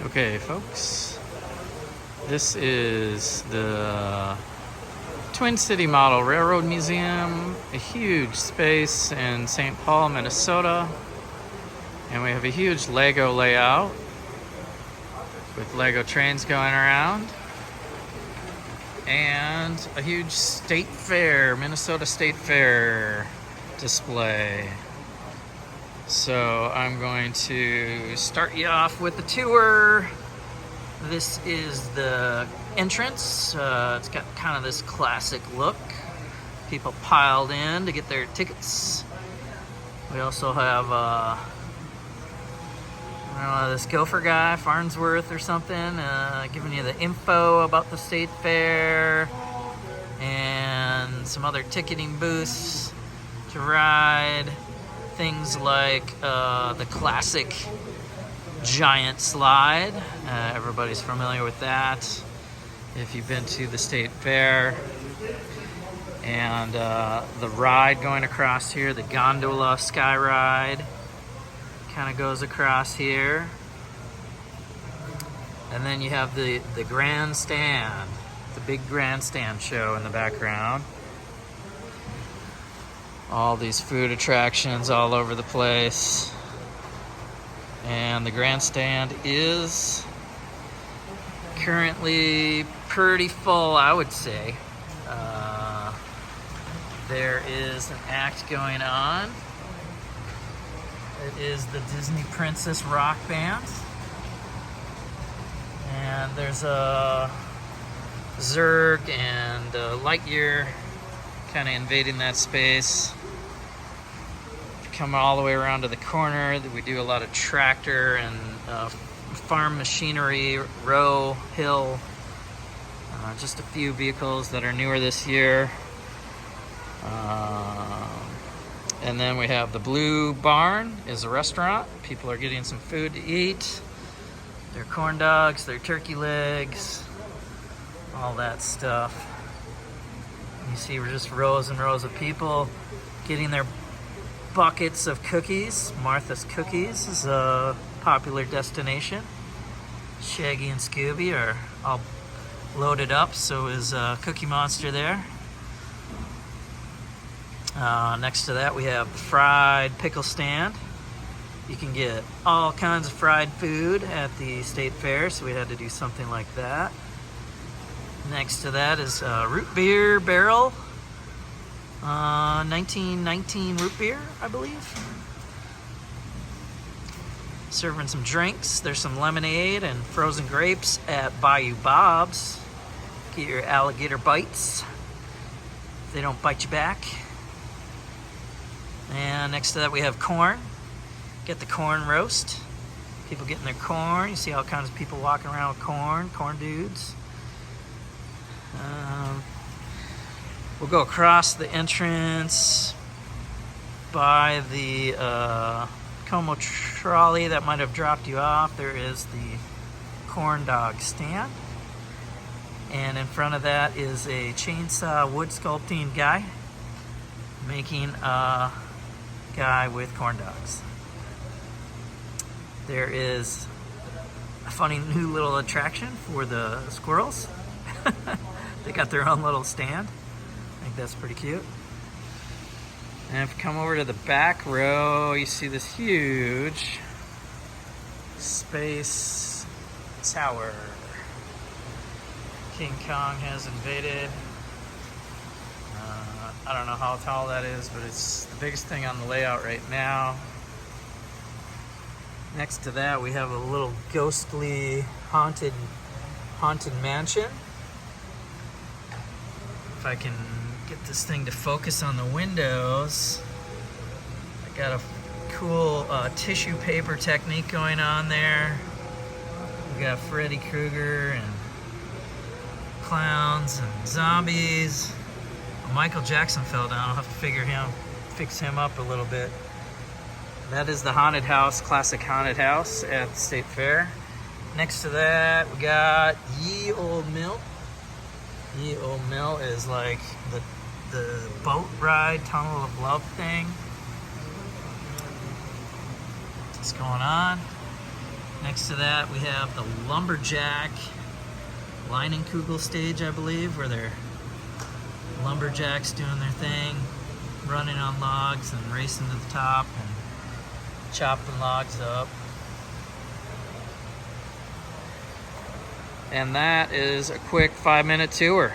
Okay, folks, this is the Twin City Model Railroad Museum, a huge space in St. Paul, Minnesota, and we have a huge Lego layout with Lego trains going around, and a huge state fair, Minnesota State Fair display. So I'm going to start you off with the tour. This is the entrance. It's got kind of this classic look. People piled in to get their tickets. We also have I don't know, this gopher guy, Farnsworth or something, giving you the info about the state fair, and some other ticketing booths to ride. Things like the classic giant slide. Everybody's familiar with that if you've been to the state fair. And the ride going across here, the gondola sky ride, kind of goes across here. And then you have the grandstand, the big grandstand show in the background. All these food attractions all over the place. And the grandstand is currently pretty full, I would say. There is an act going on. It is the Disney Princess Rock Band. And there's a Zurg and Lightyear kind of invading that space. Come all the way around to the corner. We do a lot of tractor and farm machinery, row, hill, just a few vehicles that are newer this year. And then we have the Blue Barn is a restaurant. People are getting some food to eat. Their corn dogs, their turkey legs, all that stuff. You see we're just rows and rows of people getting their buckets of cookies. Martha's Cookies is a popular destination. Shaggy and Scooby are all loaded up, so is Cookie Monster there. Next to that we have the fried pickle stand. You can get all kinds of fried food at the state fair, so we had to do something like that. Next to that is root beer barrel. 1919 root beer, I believe. Serving some drinks. There's some lemonade and frozen grapes at Bayou Bob's. Get your alligator bites. They don't bite you back. And next to that we have corn. Get the corn roast. People getting their corn. You see all kinds of people walking around with corn dudes. We'll go across the entrance by the Como trolley that might have dropped you off. There is the corn dog stand. And in front of that is a chainsaw wood sculpting guy making a guy with corn dogs. There is a funny new little attraction for the squirrels. They got their own little stand. I think that's pretty cute. And if you come over to the back row, you see this huge space tower. King Kong has invaded. I don't know how tall that is, but it's the biggest thing on the layout right now. Next to that, we have a little ghostly haunted mansion. If I can get this thing to focus on the windows. I got a cool tissue paper technique going on there. We got Freddy Krueger and clowns and zombies. Michael Jackson fell down. I'll have to fix him up a little bit. That is the haunted house, classic haunted house at the State Fair. Next to that, we got Ye Old Mill. Ye Old Mill is like the boat ride, Tunnel of Love thing. What's going on? Next to that, we have the lumberjack Leinenkugel stage, I believe, where they're lumberjacks doing their thing, running on logs and racing to the top and chopping logs up. And that is a quick 5-minute tour.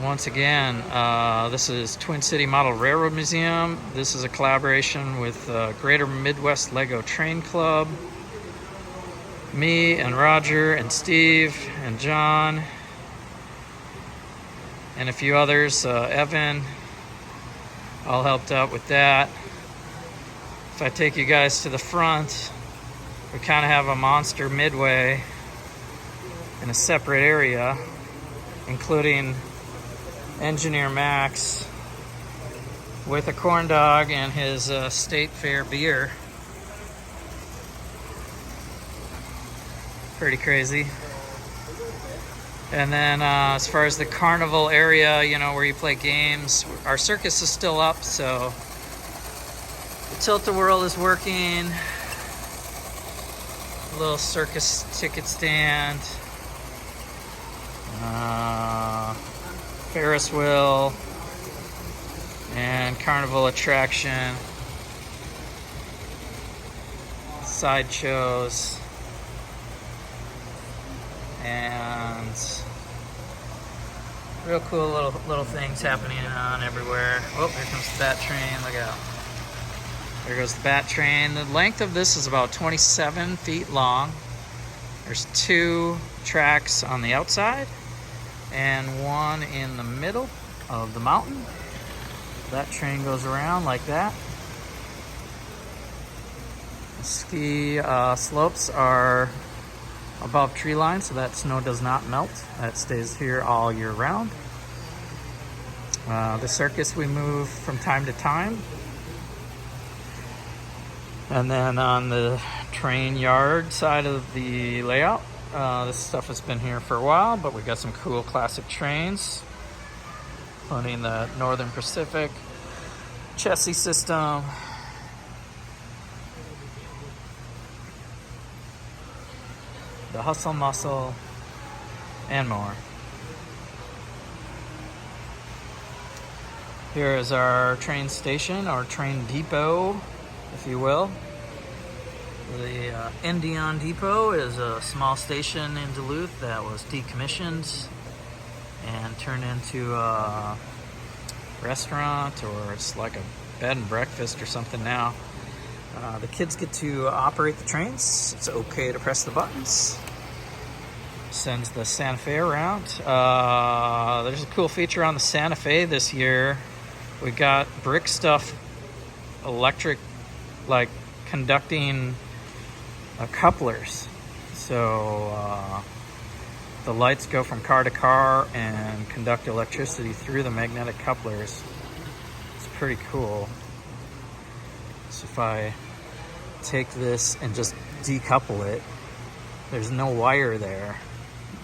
Once again, this is Twin City Model Railroad Museum. This is a collaboration with Greater Midwest Lego Train Club. Me and Roger and Steve and John and a few others, Evan, all helped out with that. If I take you guys to the front, we kind of have a monster midway in a separate area, including Engineer Max with a corn dog and his State Fair beer. Pretty crazy. And then as far as the carnival area, you know, where you play games, our circus is still up, so the Tilt-A-Whirl is working. A little circus ticket stand. Ferris wheel and carnival attraction, sideshows, and real cool little things happening on everywhere. Oh, here comes the bat train. Look out. There goes the bat train. The length of this is about 27 feet long. There's 2 tracks on the outside and 1 in the middle of the mountain. That train goes around like that. The ski slopes are above tree line, so that snow does not melt. That stays here all year round. The circus we move from time to time. And then on the train yard side of the layout, this stuff has been here for a while, but we got some cool classic trains, including the Northern Pacific chassis system. The Hustle Muscle, and more. Here is our train station, or train depot, if you will. The Indian Depot is a small station in Duluth that was decommissioned and turned into a restaurant, or it's like a bed and breakfast or something now. The kids get to operate the trains. It's okay to press the buttons. Sends the Santa Fe around. There's a cool feature on the Santa Fe this year. We got brick stuff, electric, like conducting couplers. So the lights go from car to car and conduct electricity through the magnetic couplers. It's pretty cool. So if I take this and just decouple it, there's no wire there,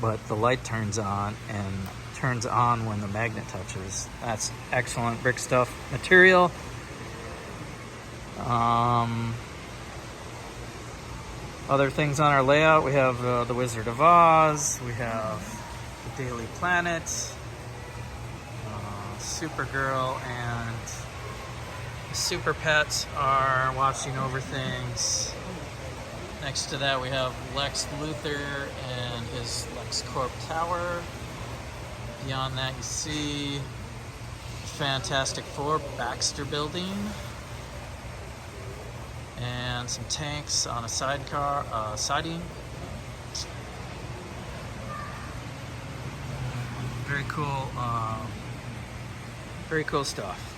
but the light turns on and turns on when the magnet touches. That's excellent brick stuff material. Other things on our layout, we have the Wizard of Oz, we have the Daily Planet, Supergirl and Super Pets are watching over things. Next to that we have Lex Luthor and his LexCorp Tower. Beyond that you see Fantastic Four Baxter Building and some tanks on a sidecar siding. Very cool stuff.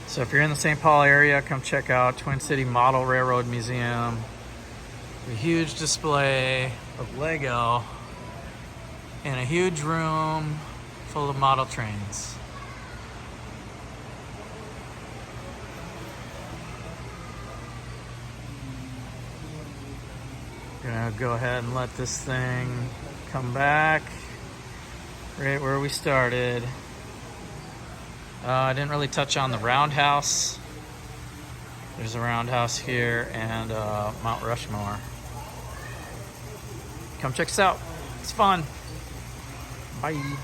So if you're in the St. Paul area, come check out Twin City Model Railroad Museum. A huge display of Lego in a huge room full of model trains. Gonna go ahead and let this thing come back right where we started. I didn't really touch on the roundhouse. There's a roundhouse here and Mount Rushmore. Come check us out. It's fun. Bye.